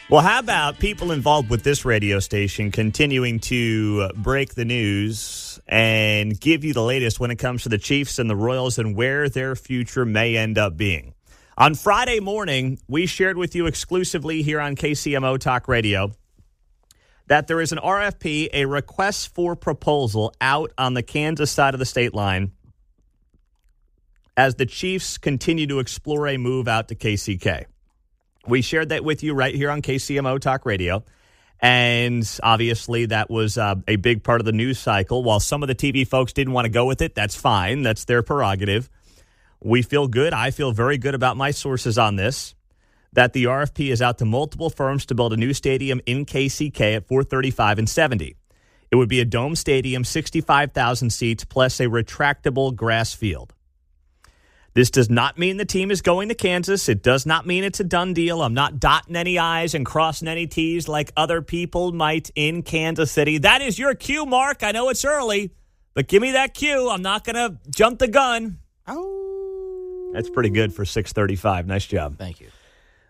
Well, how about people involved with this radio station continuing to break the news and give you the latest when it comes to the Chiefs and the Royals and where their future may end up being? On Friday morning, we shared with you exclusively here on KCMO Talk Radio that there is an RFP, a request for proposal, out on the Kansas side of the state line as the Chiefs continue to explore a move out to KCK. We shared that with you right here on KCMO Talk Radio, and obviously that was a big part of the news cycle. While some of the TV folks didn't want to go with it, that's fine. That's their prerogative. We feel good. I feel very good about my sources on this, that the RFP is out to multiple firms to build a new stadium in KCK at 435 and 70. It would be a dome stadium, 65,000 seats, plus a retractable grass field. This does not mean the team is going to Kansas. It does not mean it's a done deal. I'm not dotting any I's and crossing any T's like other people might in Kansas City. That is your cue, Mark. I know it's early, but give me that cue. I'm not going to jump the gun. Oh. That's pretty good for 6:35. Nice job. Thank you.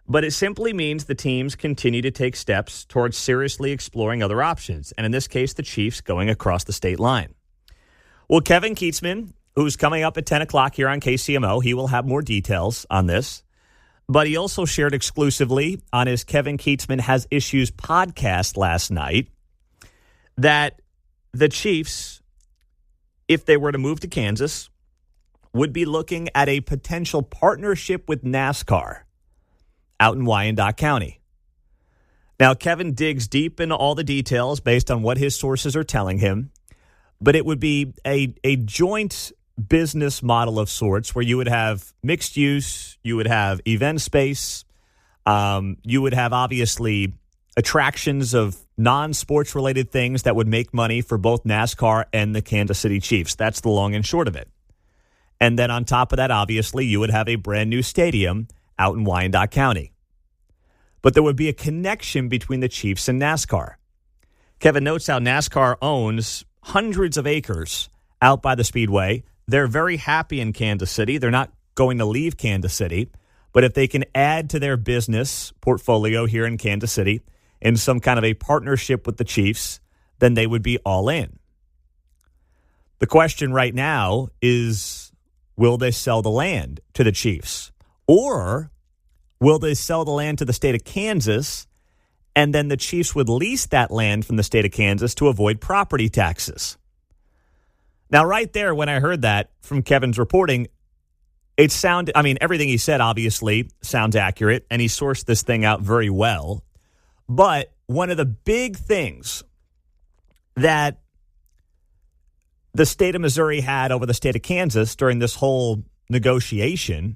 But it simply means the teams continue to take steps towards seriously exploring other options, and in this case, the Chiefs going across the state line. Well, Kevin Kietzman, who's coming up at 10 o'clock here on KCMO. He will have more details on this. But he also shared exclusively on his Kevin Kietzman Has Issues podcast last night that the Chiefs, if they were to move to Kansas, would be looking at a potential partnership with NASCAR out in Wyandotte County. Now, Kevin digs deep into all the details based on what his sources are telling him, but it would be a joint business model of sorts where you would have mixed use, you would have event space, you would have obviously attractions of non-sports related things that would make money for both NASCAR and the Kansas City Chiefs. That's the long and short of it. And then on top of that, obviously, you would have a brand new stadium out in Wyandotte County. But there would be a connection between the Chiefs and NASCAR. Kevin notes how NASCAR owns hundreds of acres out by the Speedway. They're very happy in Kansas City. They're not going to leave Kansas City. But if they can add to their business portfolio here in Kansas City in some kind of a partnership with the Chiefs, then they would be all in. The question right now is, will they sell the land to the Chiefs? Or will they sell the land to the state of Kansas, and then the Chiefs would lease that land from the state of Kansas to avoid property taxes? Now, right there, when I heard that from Kevin's reporting, it sounded, everything he said obviously sounds accurate, and he sourced this thing out very well. But one of the big things that the state of Missouri had over the state of Kansas during this whole negotiation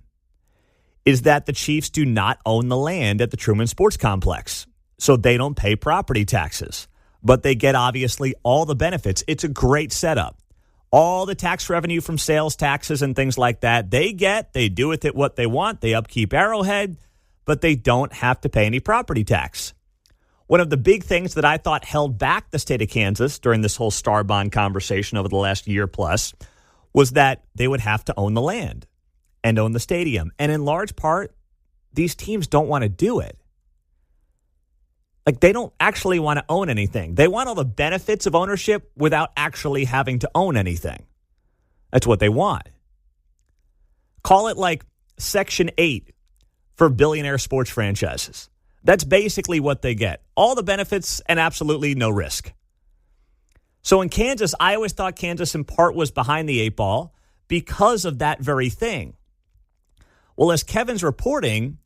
is that the Chiefs do not own the land at the Truman Sports Complex. So they don't pay property taxes, but they get obviously all the benefits. It's a great setup. All the tax revenue from sales taxes and things like that, they do with it what they want. They upkeep Arrowhead, but they don't have to pay any property tax. One of the big things that I thought held back the state of Kansas during this whole Star Bond conversation over the last year plus was that they would have to own the land and own the stadium. And in large part, these teams don't want to do it. Like, they don't actually want to own anything. They want all the benefits of ownership without actually having to own anything. That's what they want. Call it like Section 8 for billionaire sports franchises. That's basically what they get. All the benefits and absolutely no risk. So in Kansas, I always thought Kansas in part was behind the eight ball because of that very thing. Well, as Kevin's reporting,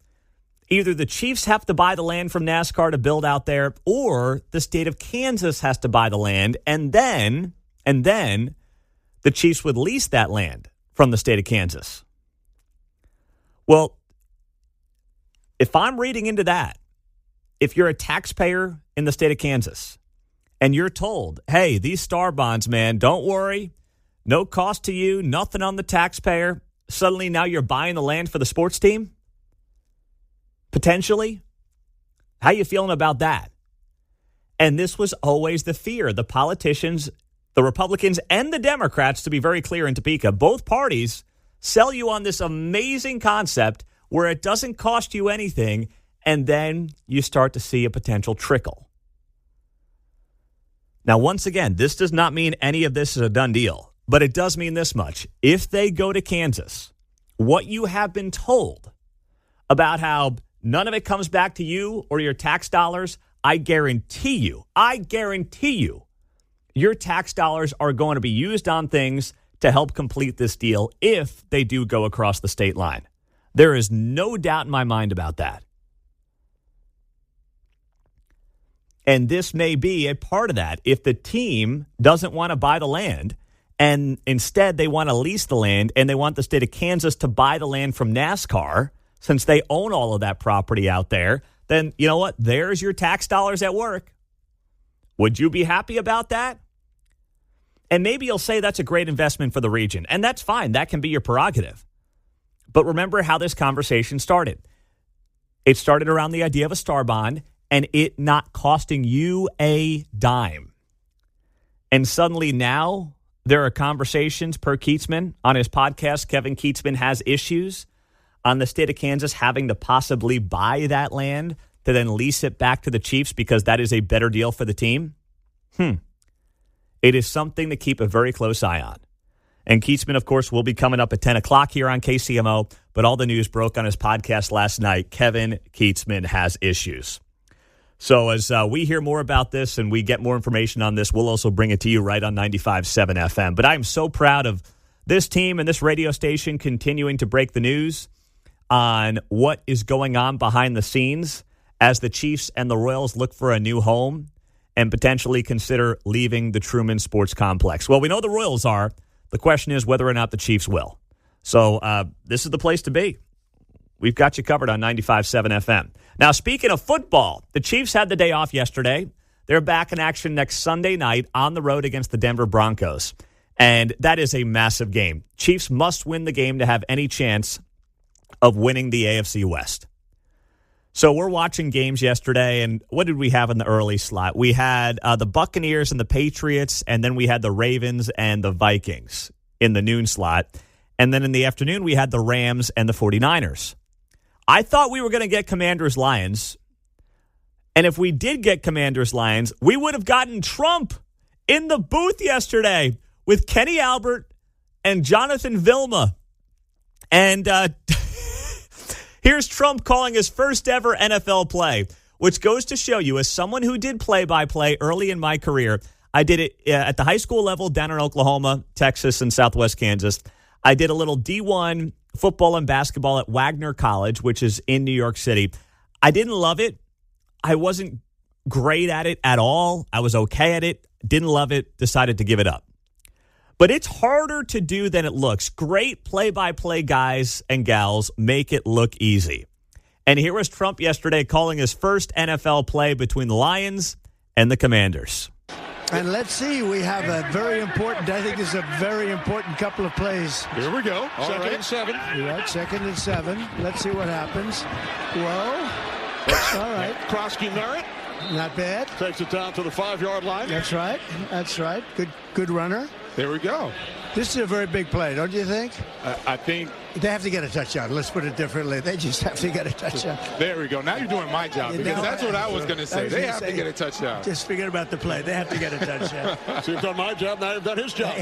either the Chiefs have to buy the land from NASCAR to build out there, or the state of Kansas has to buy the land, and then the Chiefs would lease that land from the state of Kansas. Well, if I'm reading into that, if you're a taxpayer in the state of Kansas and you're told, hey, these Star Bonds, man, don't worry, no cost to you, nothing on the taxpayer, suddenly now you're buying the land for the sports team? Potentially? How you feeling about that? And this was always the fear. The politicians, the Republicans and the Democrats, to be very clear in Topeka, both parties sell you on this amazing concept where it doesn't cost you anything and then you start to see a potential trickle. Now, once again, this does not mean any of this is a done deal, but it does mean this much. If they go to Kansas, what you have been told about how none of it comes back to you or your tax dollars, I guarantee you, your tax dollars are going to be used on things to help complete this deal if they do go across the state line. There is no doubt in my mind about that. And this may be a part of that. If the team doesn't want to buy the land and instead they want to lease the land and they want the state of Kansas to buy the land from NASCAR, since they own all of that property out there, then you know what? There's your tax dollars at work. Would you be happy about that? And maybe you'll say that's a great investment for the region, and that's fine. That can be your prerogative. But remember how this conversation started. It started around the idea of a star bond and it not costing you a dime. And suddenly now there are conversations per Kietzman on his podcast. Kevin Kietzman has issues on the state of Kansas having to possibly buy that land to then lease it back to the Chiefs because that is a better deal for the team. It is something to keep a very close eye on. And Kietzman, of course, will be coming up at 10 o'clock here on KCMO, but all the news broke on his podcast last night. Kevin Kietzman has issues. So as we hear more about this and we get more information on this, we'll also bring it to you right on 95.7 FM. But I'm so proud of this team and this radio station continuing to break the news on what is going on behind the scenes as the Chiefs and the Royals look for a new home and potentially consider leaving the Truman Sports Complex. Well, we know the Royals are. The question is whether or not the Chiefs will. So this is the place to be. We've got you covered on 95.7 FM. Now, speaking of football, the Chiefs had the day off yesterday. They're back in action next Sunday night on the road against the Denver Broncos. And that is a massive game. Chiefs must win the game to have any chance of winning the AFC West. So we're watching games yesterday, and what did we have in the early slot? We had the Buccaneers and the Patriots, and then we had the Ravens and the Vikings in the noon slot. And then in the afternoon, we had the Rams and the 49ers. I thought we were going to get Commanders-Lions, and if we did get Commanders-Lions, we would have gotten Trump in the booth yesterday with Kenny Albert and Jonathan Vilma. And here's Trump calling his first ever NFL play, which goes to show you, as someone who did play-by-play early in my career, I did it at the high school level down in Oklahoma, Texas, and Southwest Kansas. I did a little D1 football and basketball at Wagner College, which is in New York City. I didn't love it. I wasn't great at it at all. I was okay at it. Didn't love it. Decided to give it up. But it's harder to do than it looks. Great play-by-play guys and gals make it look easy. And here was Trump yesterday calling his first NFL play between the Lions and the Commanders. And let's see, we have a very important, I think this is a very important couple of plays. Here we go. Second and 7. You're right, 2nd and 7. Let's see what happens. Whoa. All right. Krosky Merritt. Not bad. Takes it down to the 5-yard line. That's right. That's right. Good runner. There we go. This is a very big play, don't you think? I think they have to get a touchdown. Let's put it differently. They just have to get a touchdown. There we go. Now you're doing my job, because that's what I was going to say. They have to get a touchdown. Just forget about the play. They have to get a touchdown. So you've done my job, now you've done his job.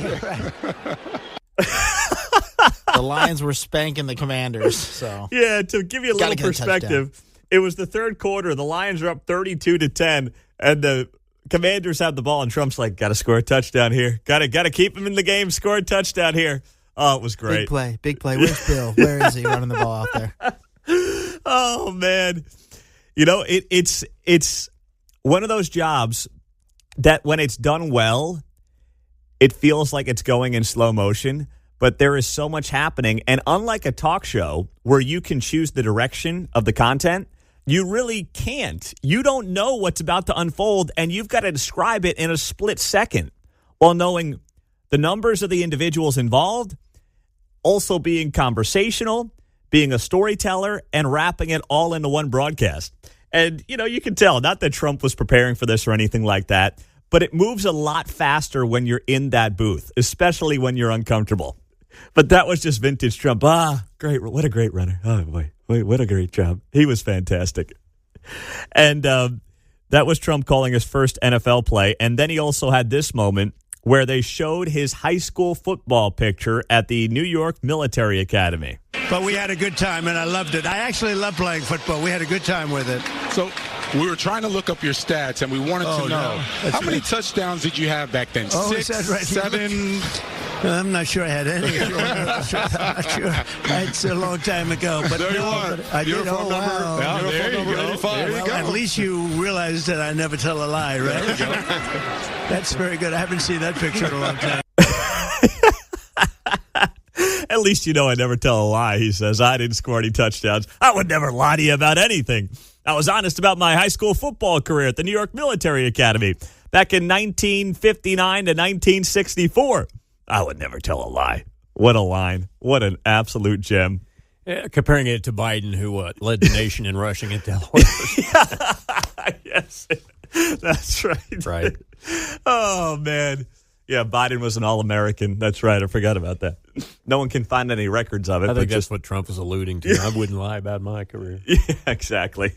The Lions were spanking the Commanders. So yeah, to give you a little perspective, it was the third quarter. The Lions are up 32-10, and the Commanders have the ball, and Trump's like, got to score a touchdown here. Got to keep him in the game. Score a touchdown here. Oh, it was great. Big play. Where's Bill? Where is he running the ball out there? Oh man, you know it's one of those jobs that when it's done well, it feels like it's going in slow motion. But there is so much happening, and unlike a talk show where you can choose the direction of the content, you really can't. You don't know what's about to unfold, and you've got to describe it in a split second while knowing the numbers of the individuals involved, also being conversational, being a storyteller, and wrapping it all into one broadcast. And, you know, you can tell, not that Trump was preparing for this or anything like that, but it moves a lot faster when you're in that booth, especially when you're uncomfortable. But that was just vintage Trump. Great. What a great runner. Oh, boy. Wait, what a great job. He was fantastic. And that was Trump calling his first NFL play. And then he also had this moment where they showed his high school football picture at the New York Military Academy. But we had a good time, and I loved it. I actually love playing football. We had a good time with it. So we were trying to look up your stats, and we wanted to know how many touchdowns did you have back then? Oh, 6, is that right? 7? I'm not sure I had any. I'm not sure. It's a long time ago. But there you are. I did. Beautiful Oh, number. wow. Yeah, there you go. 85. Well, There you go. at least you realize that I never tell a lie, right? That's very good. I haven't seen that picture in a long time. At least you know I never tell a lie, he says. I didn't score any touchdowns. I would never lie to you about anything. I was honest about my high school football career at the New York Military Academy back in 1959 to 1964. I would never tell a lie. What a line. What an absolute gem. Yeah, comparing it to Biden, who led the nation in rushing intelligence. Yes, that's right. Right. Oh, man. Yeah, Biden was an All-American. That's right. I forgot about that. No one can find any records of it. I think that's what Trump is alluding to. I wouldn't lie about my career. Yeah, exactly.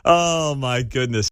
Oh, my goodness.